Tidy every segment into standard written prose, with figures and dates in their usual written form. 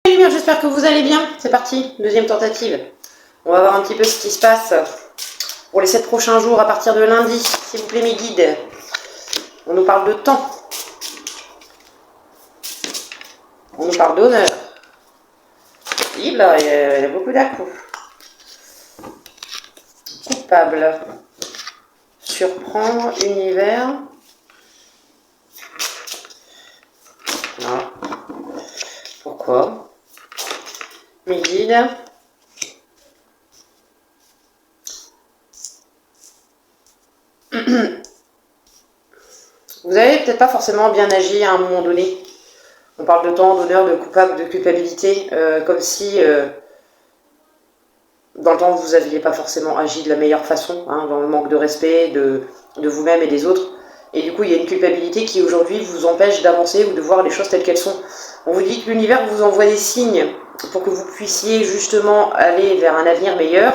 Salut, bien, j'espère que vous allez bien. C'est parti, deuxième tentative. On va voir un petit peu ce qui se passe pour les 7 prochains jours à partir de lundi. S'il vous plaît, mes guides. On nous parle de temps. On nous parle d'honneur. Il y a beaucoup d'à-coups. Coupable. Surprendre, univers. Non. Pourquoi? Mes guides. Vous avez peut-être pas forcément bien agi à un moment donné. On parle de temps, d'honneur, de coupable, de culpabilité, comme si dans le temps vous n'aviez pas forcément agi de la meilleure façon, hein, dans le manque de respect de vous-même et des autres. Et du coup, il y a une culpabilité qui aujourd'hui vous empêche d'avancer ou de voir les choses telles qu'elles sont. On vous dit que l'univers vous envoie des signes pour que vous puissiez justement aller vers un avenir meilleur.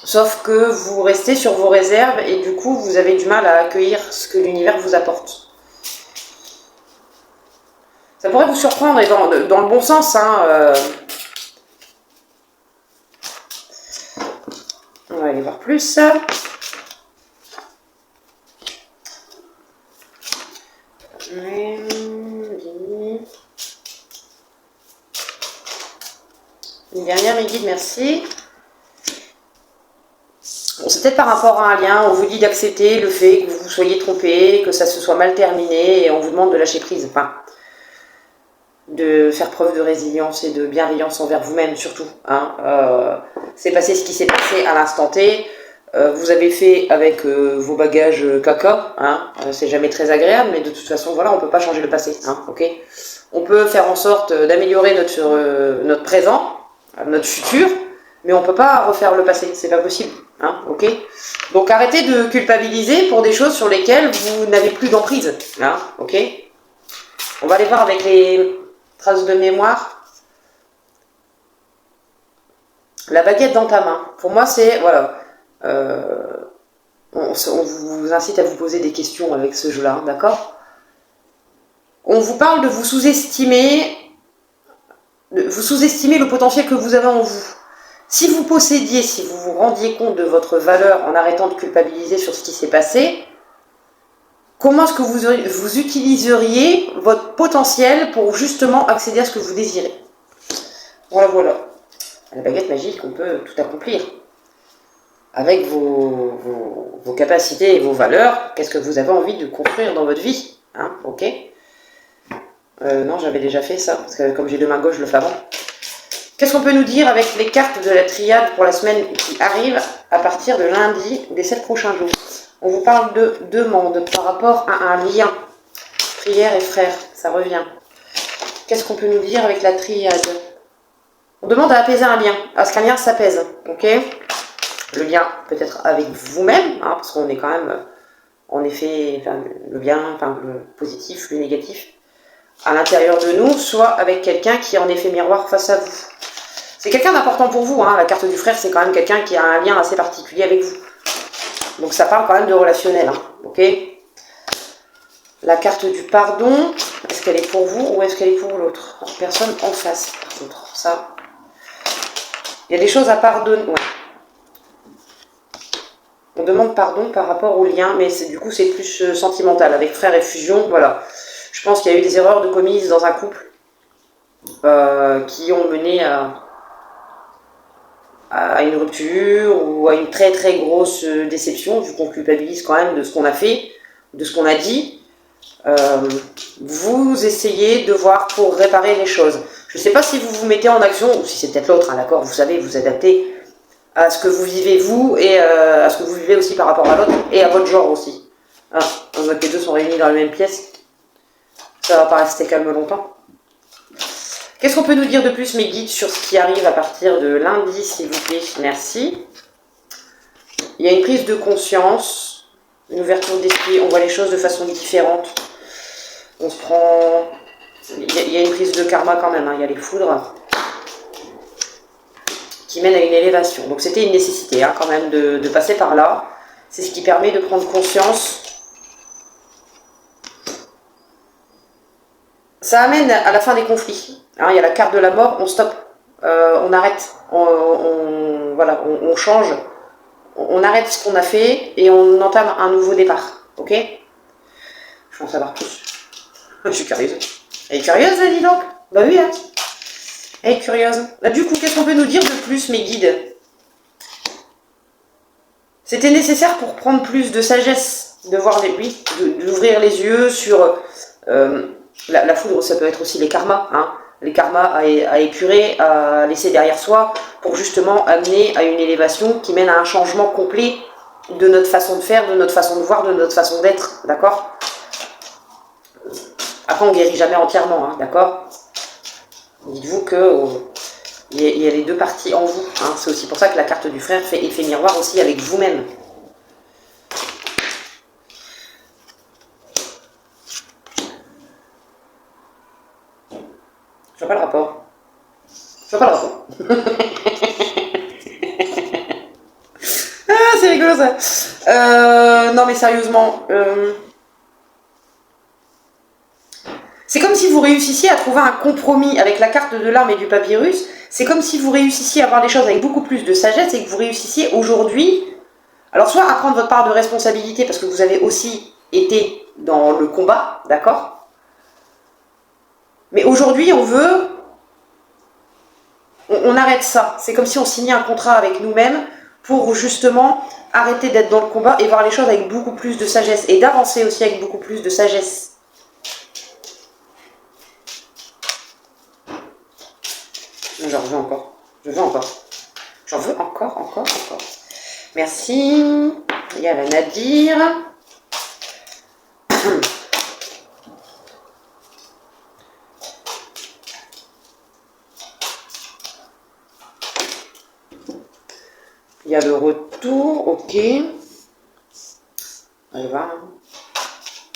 Sauf que vous restez sur vos réserves et du coup, vous avez du mal à accueillir ce que l'univers vous apporte. Ça pourrait vous surprendre, et dans le bon sens, hein. On va aller voir plus. Une dernière, mes guides, merci. Bon, c'est peut-être par rapport à un lien, on vous dit d'accepter le fait que vous vous soyez trompé, que ça se soit mal terminé, et on vous demande de lâcher prise, enfin, de faire preuve de résilience et de bienveillance envers vous-même surtout. Hein. C'est passé ce qui s'est passé à l'instant T, vous avez fait avec vos bagages caca, hein. C'est jamais très agréable, mais de toute façon, voilà, on ne peut pas changer le passé, hein, ok. On peut faire en sorte d'améliorer notre présent, notre futur, mais on ne peut pas refaire le passé, c'est pas possible, hein, ok. Donc arrêtez de culpabiliser pour des choses sur lesquelles vous n'avez plus d'emprise, hein, ok. On va aller voir avec les traces de mémoire. La baguette dans ta main, pour moi c'est, voilà, on vous incite à vous poser des questions avec ce jeu-là, d'accord. On vous parle de vous sous-estimer le potentiel que vous avez en vous. Si vous possédiez, si vous vous rendiez compte de votre valeur en arrêtant de culpabiliser sur ce qui s'est passé, comment est-ce que vous utiliseriez votre potentiel pour justement accéder à ce que vous désirez? Voilà, voilà. La baguette magique, on peut tout accomplir. Avec vos capacités et vos valeurs, qu'est-ce que vous avez envie de construire dans votre vie, hein, ok. Non, j'avais déjà fait ça, parce que comme j'ai deux mains gauches, je le fais avant. Qu'est-ce qu'on peut nous dire avec les cartes de la triade pour la semaine qui arrive à partir de lundi des 7 prochains jours? On vous parle de demande par rapport à un lien. Prière et frère, ça revient. Qu'est-ce qu'on peut nous dire avec la triade? On demande à apaiser un lien, à ce qu'un lien s'apaise, ok. Le lien peut-être avec vous-même, hein, parce qu'on est quand même, en effet, enfin, le bien, enfin, le positif, le négatif, à l'intérieur de nous, soit avec quelqu'un qui est en effet miroir face à vous. C'est quelqu'un d'important pour vous, hein. La carte du frère, c'est quand même quelqu'un qui a un lien assez particulier avec vous. Donc ça parle quand même de relationnel, hein, ok. La carte du pardon, est-ce qu'elle est pour vous ou est-ce qu'elle est pour l'autre? Personne en face, par contre, ça. Il y a des choses à pardonner, ouais. On demande pardon par rapport au lien, mais du coup c'est plus sentimental. Avec frère et fusion, voilà. Je pense qu'il y a eu des erreurs de commises dans un couple qui ont mené à une rupture ou à une très très grosse déception, vu qu'on culpabilise quand même de ce qu'on a fait, de ce qu'on a dit. Vous essayez de voir pour réparer les choses. Je ne sais pas si vous vous mettez en action, ou si c'est peut-être l'autre, hein, d'accord, vous savez, vous adaptez à ce que vous vivez vous, et à ce que vous vivez aussi par rapport à l'autre, et à votre genre aussi. Ah, on voit que les deux sont réunis dans la même pièce. Ça ne va pas rester calme longtemps. Qu'est-ce qu'on peut nous dire de plus, mes guides, sur ce qui arrive à partir de lundi, s'il vous plaît? Merci. Il y a une prise de conscience, une ouverture d'esprit, on voit les choses de façon différente. On se prend... Il y a une prise de karma quand même, hein. Il y a les foudres qui mènent à une élévation. Donc c'était une nécessité, hein, quand même de passer par là. C'est ce qui permet de prendre conscience. Ça amène à la fin des conflits. Hein, il y a la carte de la mort, on stoppe, on arrête, voilà, on change, on arrête ce qu'on a fait et on entame un nouveau départ. Ok? Je veux en savoir plus. Je suis curieuse. Elle est curieuse, là, dis donc? Bah oui, hein. Elle est curieuse. Bah, du coup, qu'est-ce qu'on peut nous dire de plus, mes guides? C'était nécessaire pour prendre plus de sagesse, de voir les, oui, d'ouvrir les yeux sur la foudre. Ça peut être aussi les karmas, hein. Les karmas à épurer, à laisser derrière soi, pour justement amener à une élévation qui mène à un changement complet de notre façon de faire, de notre façon de voir, de notre façon d'être, d'accord? Après, on ne guérit jamais entièrement, hein, d'accord? Dites-vous que il y a les deux parties en vous. Hein. C'est aussi pour ça que la carte du frère fait effet miroir aussi avec vous-même. Je vois pas le rapport. Je vois pas le rapport. Ah, c'est rigolo ça. Non mais sérieusement. C'est comme si vous réussissiez à trouver un compromis avec la carte de l'arme et du papyrus. C'est comme si vous réussissiez à voir les choses avec beaucoup plus de sagesse et que vous réussissiez aujourd'hui, alors soit à prendre votre part de responsabilité parce que vous avez aussi été dans le combat, d'accord? Mais aujourd'hui, on arrête ça. C'est comme si on signait un contrat avec nous-mêmes pour justement arrêter d'être dans le combat et voir les choses avec beaucoup plus de sagesse et d'avancer aussi avec beaucoup plus de sagesse. J'en veux encore. Je veux encore. J'en veux encore. Merci. Il y a la Nadir. Il y a le retour. Ok. Allez voir.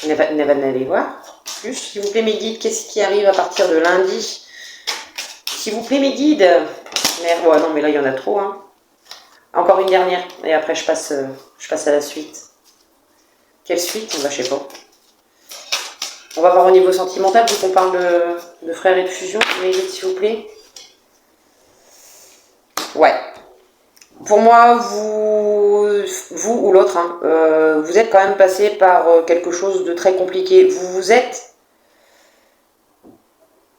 N'allez voir. Plus, s'il vous plaît, mes guides, qu'est-ce qui arrive à partir de lundi? S'il vous plaît, mes guides. Merde, ouais, non, mais là, il y en a trop. Hein. Encore une dernière. Et après, je passe à la suite. Quelle suite? Bah, je sais pas. On va voir au niveau sentimental, vu qu'on parle de frères et de fusion. Mes guides, s'il vous plaît. Ouais. Pour moi, vous ou l'autre, hein, vous êtes quand même passé par quelque chose de très compliqué.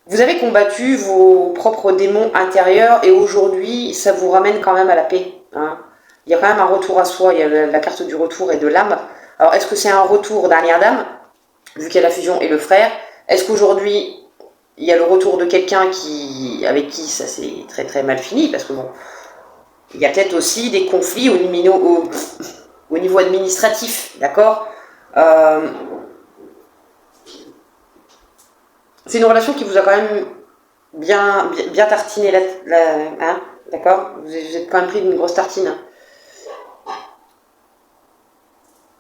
Vous avez combattu vos propres démons intérieurs et aujourd'hui, ça vous ramène quand même à la paix. Hein. Il y a quand même un retour à soi, il y a la carte du retour et de l'âme. Alors, est-ce que c'est un retour d'arrière d'âme, vu qu'il y a la fusion et le frère? Est-ce qu'aujourd'hui, il y a le retour de quelqu'un avec qui ça s'est très très mal fini? Parce que bon, il y a peut-être aussi des conflits au niveau administratif, d'accord? C'est une relation qui vous a quand même bien tartiné, hein, d'accord? Vous êtes quand même pris d'une grosse tartine.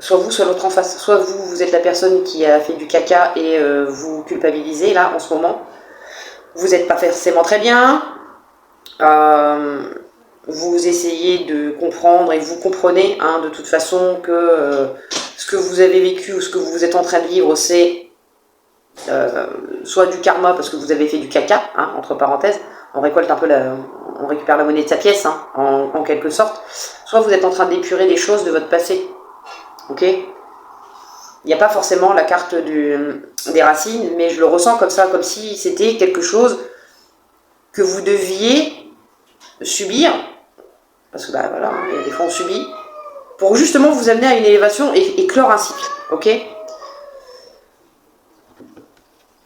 Soit vous, soit l'autre en face. Soit vous êtes la personne qui a fait du caca et vous culpabilisez, là, en ce moment. Vous n'êtes pas forcément très bien. Vous essayez de comprendre et vous comprenez, hein, de toute façon, que ce que vous avez vécu ou ce que vous êtes en train de vivre, c'est soit du karma parce que vous avez fait du caca, hein, entre parenthèses, on récolte un peu on récupère la monnaie de sa pièce, hein, en quelque sorte, soit vous êtes en train d'épurer des choses de votre passé, ok? Il n'y a pas forcément la carte des racines, mais je le ressens comme ça, comme si c'était quelque chose que vous deviez subir, parce que bah voilà, il y a des fois on subit, pour justement vous amener à une élévation et clore un cycle, ok?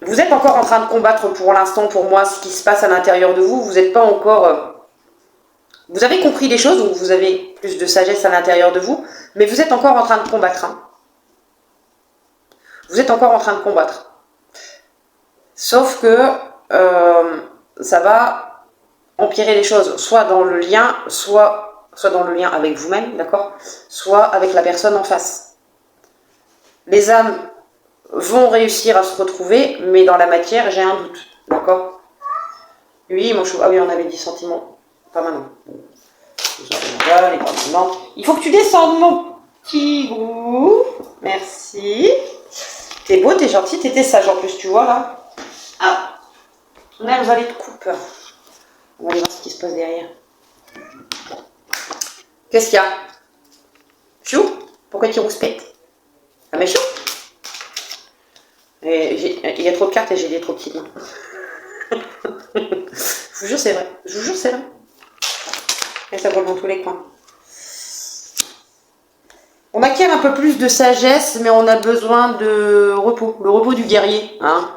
Vous êtes encore en train de combattre pour l'instant, pour moi, ce qui se passe à l'intérieur de vous. Vous n'êtes pas encore... vous avez compris les choses, donc vous avez plus de sagesse à l'intérieur de vous, mais vous êtes encore en train de combattre. Hein. Vous êtes encore en train de combattre. Sauf que ça va empirer les choses, soit dans le lien, soit dans le lien avec vous-même, d'accord? Soit avec la personne en face. Les âmes vont réussir à se retrouver, mais dans la matière, j'ai un doute, d'accord? Oui, mon chou, ah oui, on avait dit sentiments, pas maintenant. Les sentiments. Il faut que tu descendes, mon petit goût. Merci. T'es beau, t'es gentil, t'étais sage en plus, tu vois là. Ah, On a le valet de coupe. On va aller voir ce qui se passe derrière. Qu'est-ce qu'il y a? Chou? Pourquoi tu rouspètes? Ah mais chou? Il y a trop de cartes et j'ai des trop petites mains. Je vous jure c'est vrai. Je vous jure c'est vrai. Et ça vole dans tous les coins. On acquiert un peu plus de sagesse, mais on a besoin de repos. Le repos du guerrier. Hein.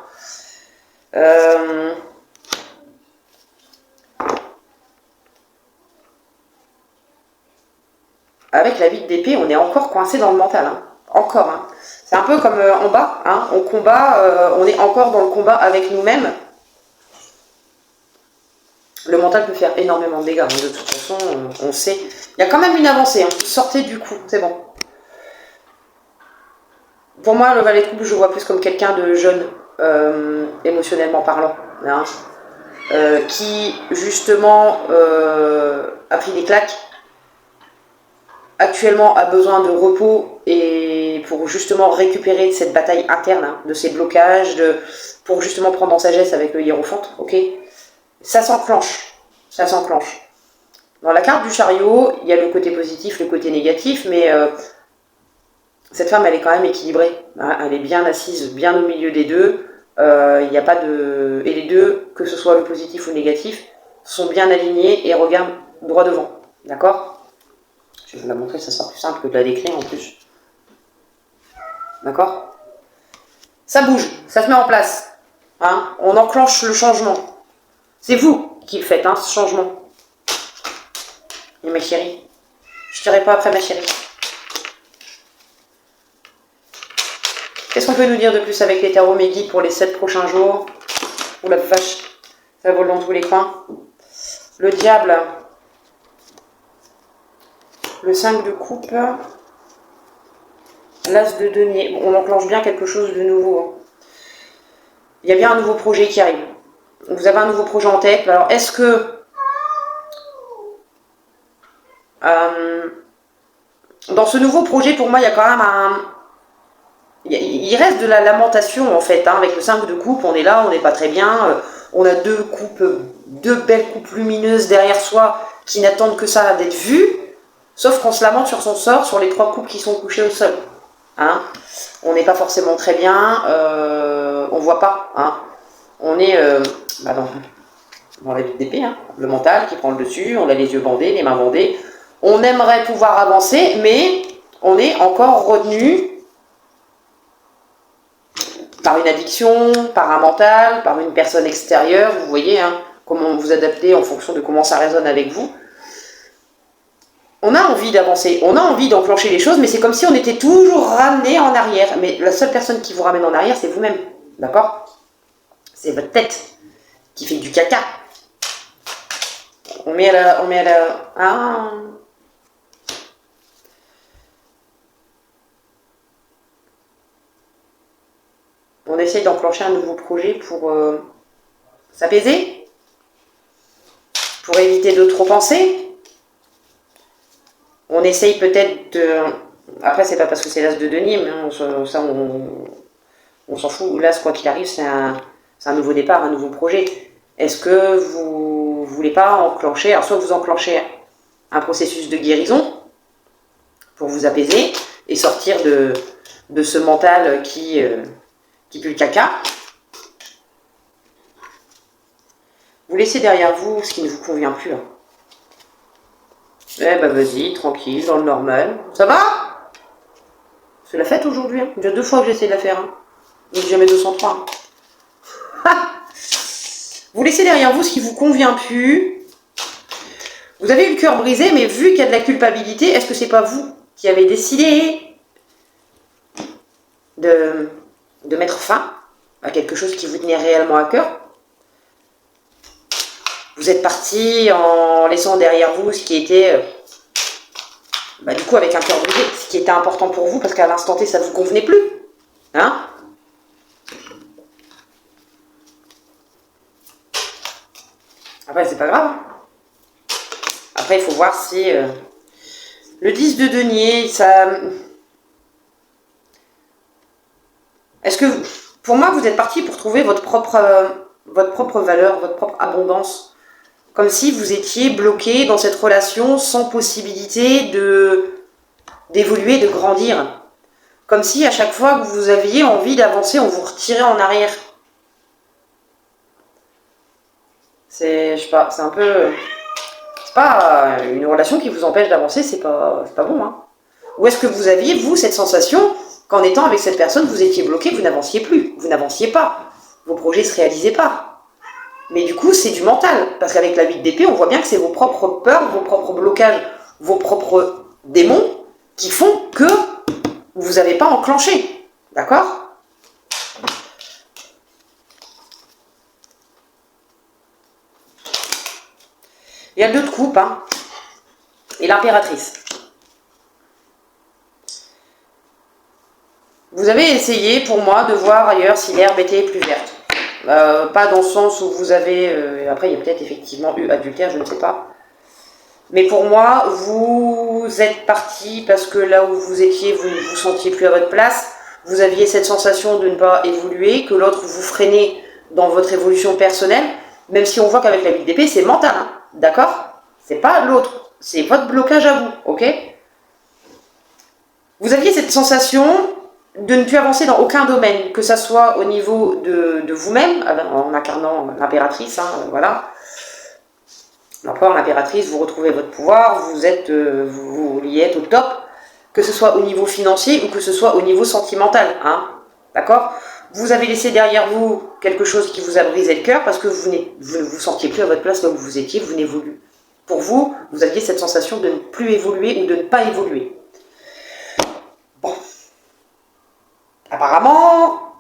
Avec la 8 d'épée, on est encore coincé dans le mental. Hein. Encore. Hein. C'est un peu comme en bas. Hein. On combat, on est encore dans le combat avec nous-mêmes. Le mental peut faire énormément de dégâts. De toute façon, on sait. Il y a quand même une avancée. Hein. Sortez du coup, c'est bon. Pour moi, le valet de coupe, je vois plus comme quelqu'un de jeune, émotionnellement parlant. Hein. Qui, justement, a pris des claques. Actuellement a besoin de repos et pour justement récupérer de cette bataille interne, hein, de ces blocages, pour justement prendre en sagesse avec le hiérophante, ok. Ça s'enclenche, ça s'enclenche. Dans la carte du chariot, il y a le côté positif, le côté négatif, mais cette femme, elle est quand même équilibrée. Hein, elle est bien assise, bien au milieu des deux. Il n'y a pas de... Et les deux, que ce soit le positif ou le négatif, sont bien alignés et regardent droit devant. D'accord ? Je vais vous la montrer, ça sera plus simple que de la décrire en plus. D'accord? Ça bouge, ça se met en place. Hein, on enclenche le changement. C'est vous qui le faites, hein, ce changement. Et ma chérie, je ne tirerai pas après ma chérie. Qu'est-ce qu'on peut nous dire de plus avec les tarots, mes guides, pour les 7 prochains jours? Ouh la vache, ça vole dans tous les coins. Le diable, le 5 de coupe, l'as de denier. Bon, on enclenche bien quelque chose de nouveau. Hein. Il y a bien un nouveau projet qui arrive. Vous avez un nouveau projet en tête. Alors, est-ce que dans ce nouveau projet, pour moi, il y a quand même un... Il reste de la lamentation, en fait. Hein, avec le 5 de coupe, on est là, on n'est pas très bien. On a deux belles coupes lumineuses derrière soi qui n'attendent que ça d'être vues. Sauf qu'on se lamente sur son sort, sur les 3 coupes qui sont couchées au sol. Hein, on n'est pas forcément très bien. On voit pas. Hein. On est dans la 8 d'épée, hein, le mental qui prend le dessus, on a les yeux bandés, les mains bandées. On aimerait pouvoir avancer, mais on est encore retenu par une addiction, par un mental, par une personne extérieure. Vous voyez hein, comment vous adaptez en fonction de comment ça résonne avec vous. On a envie d'avancer, on a envie d'enclencher les choses, mais c'est comme si on était toujours ramené en arrière. Mais la seule personne qui vous ramène en arrière, c'est vous-même. D'accord? C'est votre tête qui fait du caca. On met à la... Ah. On essaye d'enclencher un nouveau projet pour s'apaiser, pour éviter de trop penser. On essaye peut-être de... Après, c'est pas parce que c'est l'as de denier, mais hein, ça, on s'en fout. L'as, quoi qu'il arrive, c'est un nouveau départ, un nouveau projet. Est-ce que vous voulez pas enclencher... Alors, soit vous enclenchez un processus de guérison pour vous apaiser et sortir de ce mental qui pue le caca. Vous laissez derrière vous ce qui ne vous convient plus. Hein. Eh ben vas-y, tranquille, dans le normal. Ça va? C'est la fête aujourd'hui. Hein. Il y a 2 fois que j'essaie de la faire. Hein. Donc jamais 203. Hein. Vous laissez derrière vous ce qui vous convient plus. Vous avez eu le cœur brisé, mais vu qu'il y a de la culpabilité, est-ce que c'est pas vous qui avez décidé de mettre fin à quelque chose qui vous tenait réellement à cœur? Vous êtes parti en laissant derrière vous ce qui était, du coup, avec un cœur brisé, ce qui était important pour vous, parce qu'à l'instant T, ça ne vous convenait plus. Hein? Après, c'est pas grave. Après, il faut voir si... le 10 de denier, ça... Est-ce que... Pour moi, vous êtes parti pour trouver votre propre votre propre valeur, votre propre abondance. Comme si vous étiez bloqué dans cette relation sans possibilité d'évoluer, de grandir. Comme si à chaque fois que vous aviez envie d'avancer, on vous retirait en arrière. C'est, je sais pas, c'est un peu... C'est pas une relation qui vous empêche d'avancer, c'est pas bon, hein. Ou est-ce que vous aviez, vous, cette sensation qu'en étant avec cette personne, vous étiez bloqué, vous n'avanciez plus, vous n'avanciez pas, vos projets ne se réalisaient pas. Mais du coup, c'est du mental, parce qu'avec la 8 d'épée, on voit bien que c'est vos propres peurs, vos propres blocages, vos propres démons qui font que vous n'avez pas enclenché. D'accord ? Il y a le 2 de coupe, hein, et l'impératrice. Vous avez essayé, pour moi, de voir ailleurs si l'herbe était plus verte. Pas dans le sens où vous avez... après, il y a peut-être effectivement eu adultère, je ne sais pas. Mais pour moi, vous êtes parti parce que là où vous étiez, vous ne vous sentiez plus à votre place. Vous aviez cette sensation de ne pas évoluer, que l'autre vous freinait dans votre évolution personnelle. Même si on voit qu'avec la 8 d'épée, c'est mental, hein, d'accord ? C'est pas l'autre, c'est votre blocage à vous, ok ? Vous aviez cette sensation de ne plus avancer dans aucun domaine, que ça soit au niveau de vous-même, en incarnant l'impératrice, hein, voilà. L'empereur, l'impératrice, vous retrouvez votre pouvoir, vous y êtes au top, que ce soit au niveau financier ou que ce soit au niveau sentimental, hein, d'accord ? Vous avez laissé derrière vous quelque chose qui vous a brisé le cœur parce que vous ne vous sentiez plus à votre place là où vous étiez, vous n'évoluez. Pour vous, vous aviez cette sensation de ne plus évoluer ou de ne pas évoluer. Bon. Apparemment,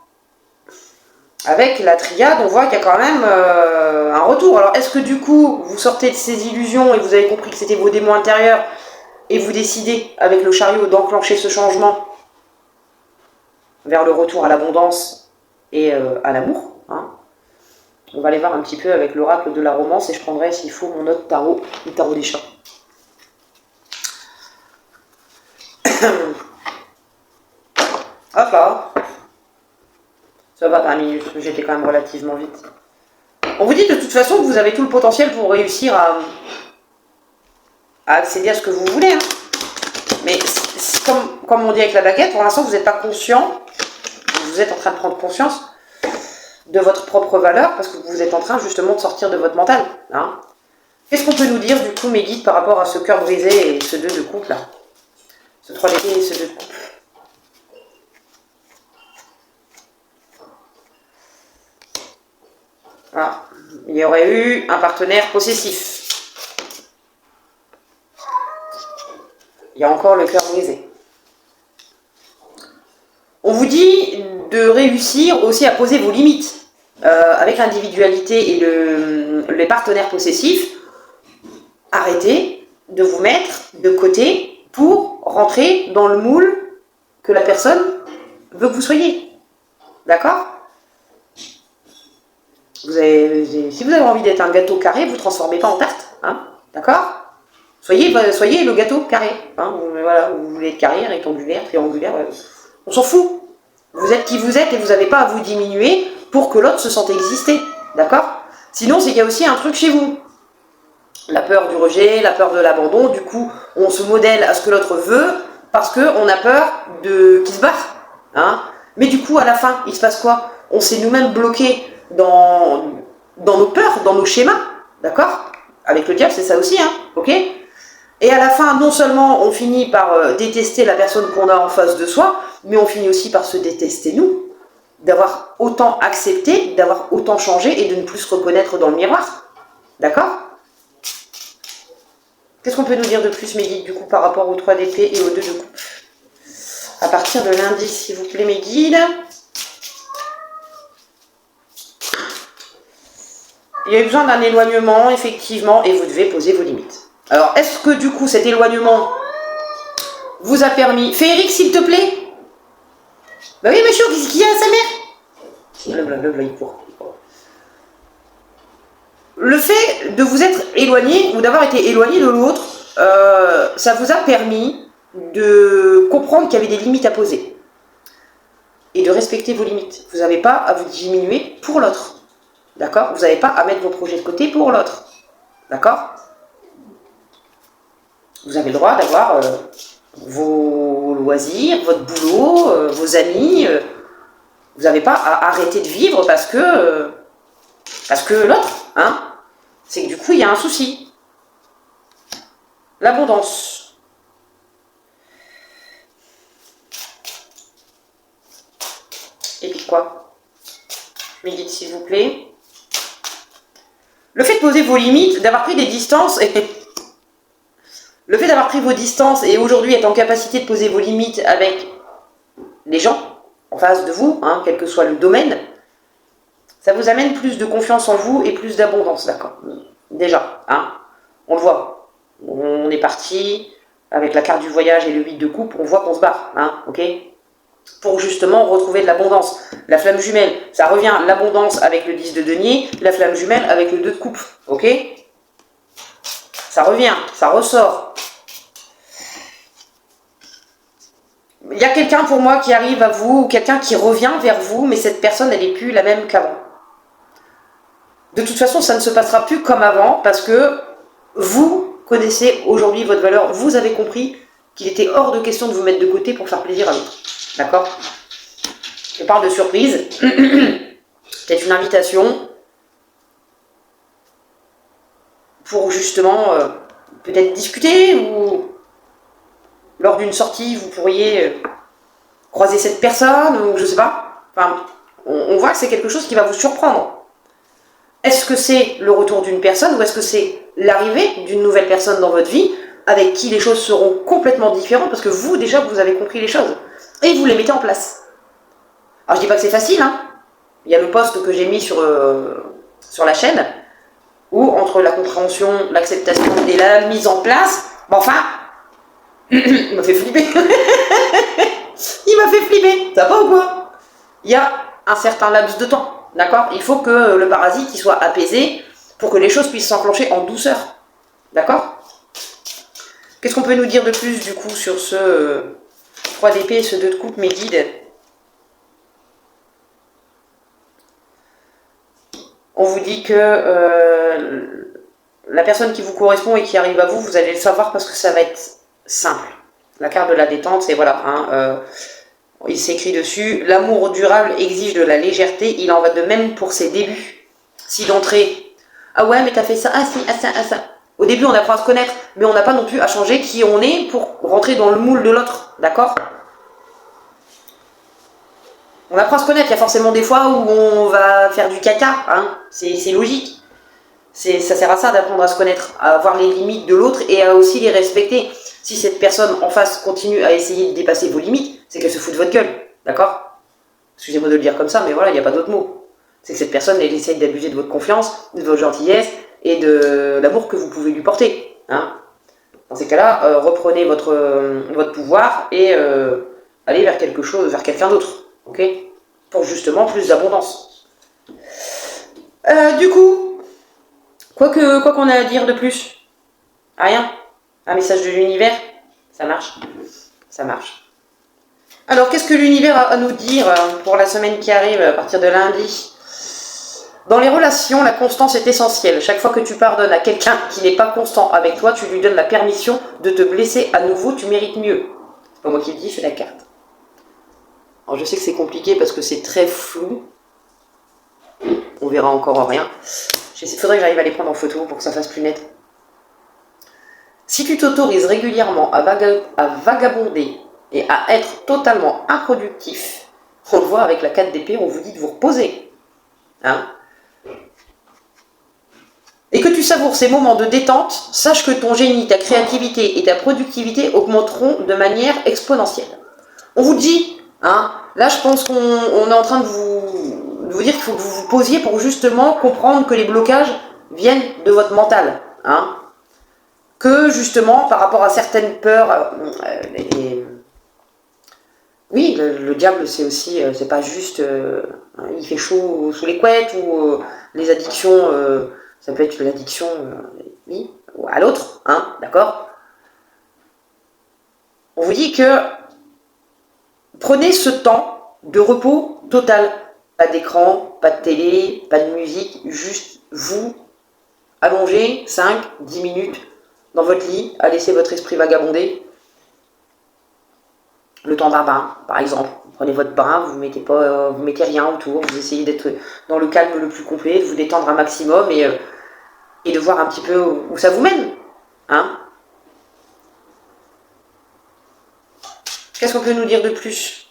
avec la triade, on voit qu'il y a quand même un retour. Alors, est-ce que du coup, vous sortez de ces illusions et vous avez compris que c'était vos démons intérieurs et vous décidez, avec le chariot, d'enclencher ce changement vers le retour à l'abondance et à l'amour, hein. On va aller voir un petit peu avec l'oracle de la romance et je prendrai, s'il faut, mon autre tarot, le tarot des chats. Hop là. Ça va, 20 minutes, j'étais quand même relativement vite. On vous dit de toute façon que vous avez tout le potentiel pour réussir à accéder à ce que vous voulez, hein. Mais comme on dit avec la baguette, pour l'instant vous n'êtes pas conscient, vous êtes en train de prendre conscience de votre propre valeur, parce que vous êtes en train justement de sortir de votre mental, hein. Qu'est-ce qu'on peut nous dire du coup, mes guides, par rapport à ce cœur brisé et ce 2 de coupe là, ce 3 d'épée et ce 2 de coupe? Ah, il y aurait eu un partenaire possessif. Il y a encore le cœur brisé. On vous dit de réussir aussi à poser vos limites. Avec l'individualité et les partenaires possessifs, arrêtez de vous mettre de côté pour rentrer dans le moule que la personne veut que vous soyez. D'accord ? Si vous avez envie d'être un gâteau carré, vous ne transformez pas en tarte. Hein, d'accord ? Soyez le gâteau carré. Hein, voilà, vous voulez être carré, rectangulaire, triangulaire, on s'en fout. Vous êtes qui vous êtes et vous n'avez pas à vous diminuer pour que l'autre se sente exister. D'accord ? Sinon, c'est qu'il y a aussi un truc chez vous. La peur du rejet, la peur de l'abandon. Du coup, on se modèle à ce que l'autre veut parce qu'on a peur qu'il se barre. Hein ? Mais du coup, à la fin, il se passe quoi ? On s'est nous-mêmes bloqués dans nos peurs, dans nos schémas. D'accord ? Avec le diable, c'est ça aussi, hein, ok ? Et à la fin, non seulement on finit par détester la personne qu'on a en face de soi, mais on finit aussi par se détester nous, d'avoir autant accepté, d'avoir autant changé et de ne plus se reconnaître dans le miroir. D'accord ? Qu'est-ce qu'on peut nous dire de plus, mes guides, du coup, par rapport aux 3 d'épée et aux 2 de coupe ? À partir de lundi, s'il vous plaît, mes guides. Il y a eu besoin d'un éloignement, effectivement, et vous devez poser vos limites. Alors, est-ce que du coup, cet éloignement vous a permis... Fais Eric, s'il te plaît. Bah oui, monsieur, qu'est-ce qu'il y a à sa mère ? Blablabla, il court. Le fait de vous être éloigné, ou d'avoir été éloigné de l'autre, ça vous a permis de comprendre qu'il y avait des limites à poser. Et de respecter vos limites. Vous n'avez pas à vous diminuer pour l'autre. D'accord? Vous n'avez pas à mettre vos projets de côté pour l'autre. D'accord? Vous avez le droit d'avoir vos loisirs, votre boulot, vos amis. Vous n'avez pas à arrêter de vivre parce que l'autre, hein? C'est que du coup, il y a un souci. L'abondance. Et puis quoi? Je me guide, s'il vous plaît. Le fait de poser vos limites, d'avoir pris des distances, le fait d'avoir pris vos distances et aujourd'hui être en capacité de poser vos limites avec les gens en face de vous, hein, quel que soit le domaine, ça vous amène plus de confiance en vous et plus d'abondance, d'accord? Déjà, hein, on le voit. On est parti avec la carte du voyage et le 8 de coupe, on voit qu'on se barre, hein, ok? Pour justement retrouver de l'abondance. La flamme jumelle, ça revient l'abondance avec le 10 de denier, la flamme jumelle avec le 2 de coupe, ok? Ça revient, ça ressort. Il y a quelqu'un pour moi qui arrive à vous, ou quelqu'un qui revient vers vous, mais cette personne, elle n'est plus la même qu'avant. De toute façon, ça ne se passera plus comme avant, parce que vous connaissez aujourd'hui votre valeur, vous avez compris qu'il était hors de question de vous mettre de côté pour faire plaisir à l'autre. D'accord? Je parle de surprise. Peut-être une invitation pour justement peut-être discuter, ou lors d'une sortie, vous pourriez croiser cette personne, ou je sais pas. Enfin, on voit que c'est quelque chose qui va vous surprendre. Est-ce que c'est le retour d'une personne, ou est-ce que c'est l'arrivée d'une nouvelle personne dans votre vie, avec qui les choses seront complètement différentes, parce que vous, déjà, vous avez compris les choses, et vous les mettez en place. Alors, je dis pas que c'est facile, hein. Il y a le post que j'ai mis sur la chaîne, où entre la compréhension, l'acceptation et la mise en place, ben enfin, il m'a fait flipper. Il m'a fait flipper, ça va ou quoi? Il y a un certain laps de temps. D'accord? Il faut que le parasite il soit apaisé pour que les choses puissent s'enclencher en douceur. D'accord? Qu'est-ce qu'on peut nous dire de plus du coup sur ce 3 d'épée, ce 2 de coupe, mes guides? On vous dit que la personne qui vous correspond et qui arrive à vous, vous allez le savoir parce que ça va être simple. La carte de la détente, c'est voilà, hein, il s'écrit dessus, l'amour durable exige de la légèreté, il en va de même pour ses débuts. Si d'entrée, ah ouais, mais t'as fait ça, ah si, ah ça, ah ça. Au début, on apprend à se connaître, mais on n'a pas non plus à changer qui on est pour rentrer dans le moule de l'autre, d'accord? On apprend à se connaître, il y a forcément des fois où on va faire du caca, hein, c'est logique. Ça sert à ça d'apprendre à se connaître, à voir les limites de l'autre et à aussi les respecter. Si cette personne en face continue à essayer de dépasser vos limites, c'est qu'elle se fout de votre gueule, d'accord? Excusez-moi de le dire comme ça, mais voilà, il n'y a pas d'autre mot. C'est que cette personne, elle essaye d'abuser de votre confiance, de votre gentillesse et de l'amour que vous pouvez lui porter, hein. Dans ces cas-là, reprenez votre pouvoir et allez vers quelque chose, vers quelqu'un d'autre, ok? Pour justement plus d'abondance. Du coup, quoi qu'on ait à dire de plus? Rien? Un message de l'univers? Ça marche? Ça marche. Alors, qu'est-ce que l'univers a à nous dire pour la semaine qui arrive, à partir de lundi? Dans les relations, la constance est essentielle. Chaque fois que tu pardonnes à quelqu'un qui n'est pas constant avec toi, tu lui donnes la permission de te blesser à nouveau, tu mérites mieux. C'est pas moi qui le dis, c'est la carte. Alors, je sais que c'est compliqué parce que c'est très flou. On verra encore rien. Il faudrait que j'arrive à les prendre en photo pour que ça fasse plus net. Si tu t'autorises régulièrement à vagabonder et à être totalement improductif, on le voit avec la 4 d'épée, on vous dit de vous reposer. Hein? Et que tu savoures ces moments de détente, sache que ton génie, ta créativité et ta productivité augmenteront de manière exponentielle. On vous dit, hein, là je pense qu'on est en train de vous dire qu'il faut que vous vous posiez pour justement comprendre que les blocages viennent de votre mental. Hein? Que justement, par rapport à certaines peurs, oui, le diable, c'est aussi, c'est pas juste, il fait chaud sous les couettes, ou les addictions, ça peut être l'addiction, oui, à l'autre, hein, d'accord? On vous dit que prenez ce temps de repos total. Pas d'écran, pas de télé, pas de musique, juste vous, allongé 5-10 minutes dans votre lit, à laisser votre esprit vagabonder. Le temps d'un bain, par exemple. Vous prenez votre bain, vous mettez rien autour, vous essayez d'être dans le calme le plus complet, de vous détendre un maximum et de voir un petit peu où ça vous mène. Hein? Qu'est-ce qu'on peut nous dire de plus?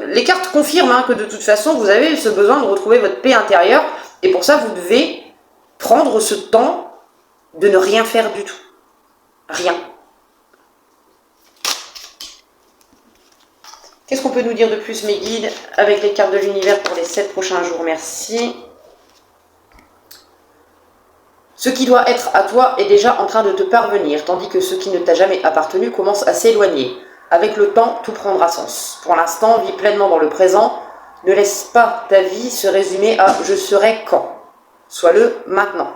Les cartes confirment hein, que de toute façon, vous avez ce besoin de retrouver votre paix intérieure et pour ça, vous devez prendre ce temps de ne rien faire du tout. Rien. Qu'est-ce qu'on peut nous dire de plus, mes guides, avec les cartes de l'univers pour les 7 prochains jours? Merci. Ce qui doit être à toi est déjà en train de te parvenir, tandis que ce qui ne t'a jamais appartenu commence à s'éloigner. Avec le temps, tout prendra sens. Pour l'instant, vis pleinement dans le présent. Ne laisse pas ta vie se résumer à « je serai quand ». Sois-le maintenant.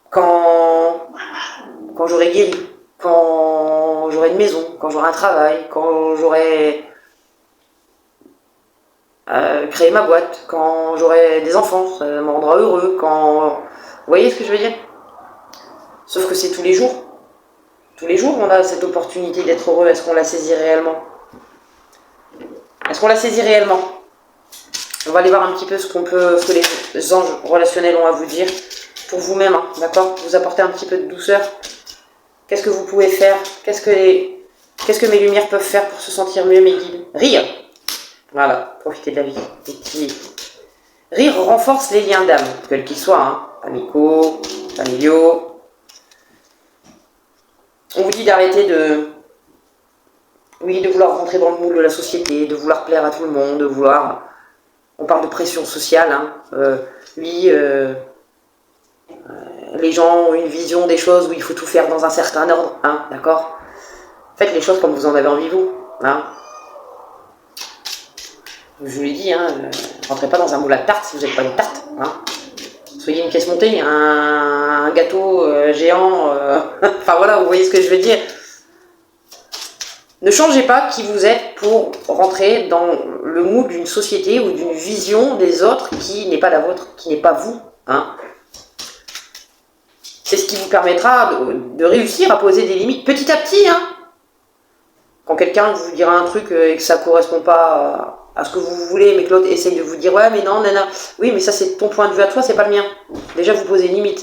Quand j'aurai guéri, quand j'aurai une maison, quand j'aurai un travail, quand j'aurai créé ma boîte, quand j'aurai des enfants, ça me rendra heureux, quand... Vous voyez ce que je veux dire? Sauf que c'est tous les jours. Tous les jours, on a cette opportunité d'être heureux. Est-ce qu'on la saisit réellement? Est-ce qu'on la saisit réellement? On va aller voir un petit peu ce que les anges relationnels ont à vous dire pour vous-même, hein, d'accord? Vous apporter un petit peu de douceur. Qu'est-ce que vous pouvez faire? Qu'est-ce que mes lumières peuvent faire pour se sentir mieux, mes guides? Rire. Voilà, profitez de la vie. Rire renforce les liens d'âme, quels qu'ils soient, hein, amicaux, familiaux. On vous dit d'arrêter de vouloir rentrer dans le moule de la société, de vouloir plaire à tout le monde, de vouloir... On parle de pression sociale, hein. Les gens ont une vision des choses où il faut tout faire dans un certain ordre, hein, d'accord? Faites les choses comme vous en avez envie, vous, hein. Je vous l'ai dit, hein, rentrez pas dans un moule à tarte si vous n'êtes pas une tarte, hein. Soyez une pièce montée, un gâteau géant, enfin voilà, vous voyez ce que je veux dire. Ne changez pas qui vous êtes pour rentrer dans le moule d'une société ou d'une vision des autres qui n'est pas la vôtre, qui n'est pas vous, hein. C'est ce qui vous permettra de réussir à poser des limites petit à petit, hein. Quand quelqu'un vous dira un truc et que ça ne correspond pas à ce que vous voulez, mais que l'autre essaye de vous dire « Ouais, mais non, nana. » Oui, mais ça, c'est ton point de vue à toi, c'est pas le mien. Déjà, vous posez une limite.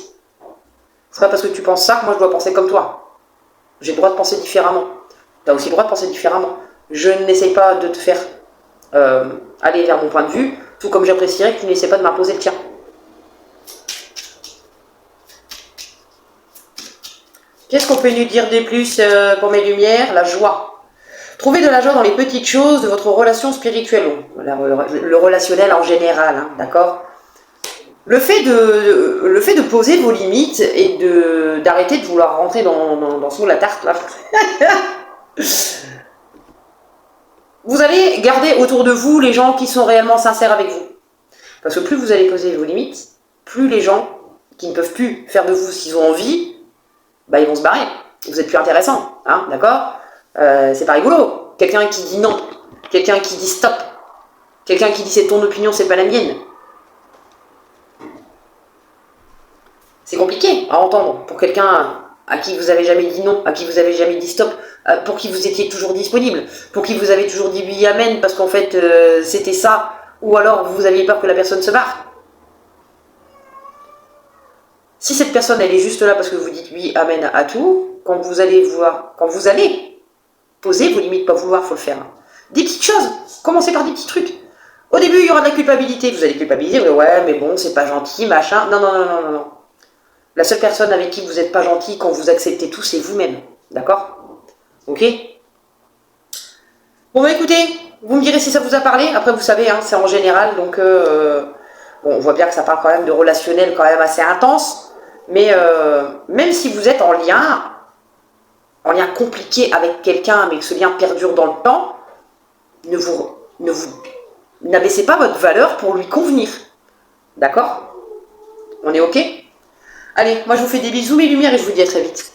C'est pas parce que tu penses ça que moi, je dois penser comme toi. J'ai le droit de penser différemment. Tu as aussi le droit de penser différemment. Je n'essaye pas de te faire aller vers mon point de vue, tout comme j'apprécierais que tu n'essaies pas de m'imposer le tien. Qu'est-ce qu'on peut nous dire de plus pour mes lumières? La joie. Trouvez de la joie dans les petites choses de votre relation spirituelle, le relationnel en général, hein, d'accord? Le fait de poser vos limites et d'arrêter de vouloir rentrer dans ce moule à tarte, là. Vous allez garder autour de vous les gens qui sont réellement sincères avec vous. Parce que plus vous allez poser vos limites, plus les gens qui ne peuvent plus faire de vous s'ils ont envie, bah ils vont se barrer. Vous êtes plus intéressant, hein, d'accord? C'est pas rigolo. Quelqu'un qui dit non, quelqu'un qui dit stop, quelqu'un qui dit c'est ton opinion, c'est pas la mienne. C'est compliqué à entendre pour quelqu'un à qui vous avez jamais dit non, à qui vous avez jamais dit stop, pour qui vous étiez toujours disponible, pour qui vous avez toujours dit oui, amen, parce qu'en fait c'était ça, ou alors vous aviez peur que la personne se barre. Si cette personne elle est juste là parce que vous dites oui, amen à tout, quand vous allez poser vos limites, pas vouloir, faut le faire. Des petites choses, commencez par des petits trucs. Au début, il y aura de la culpabilité, vous allez culpabiliser, vous allez, ouais, mais bon, c'est pas gentil, machin. Non, non, non, non, non, non. La seule personne avec qui vous n'êtes pas gentil quand vous acceptez tout, c'est vous-même. D'accord? Ok? Bon, bah écoutez, vous me direz si ça vous a parlé. Après, vous savez, hein, c'est en général, donc bon, on voit bien que ça parle quand même de relationnel quand même assez intense. Mais même si vous êtes en lien compliqué avec quelqu'un, mais que ce lien perdure dans le temps, n'abaissez pas votre valeur pour lui convenir. D'accord? On est ok? Allez, moi je vous fais des bisous mes lumières et je vous dis à très vite.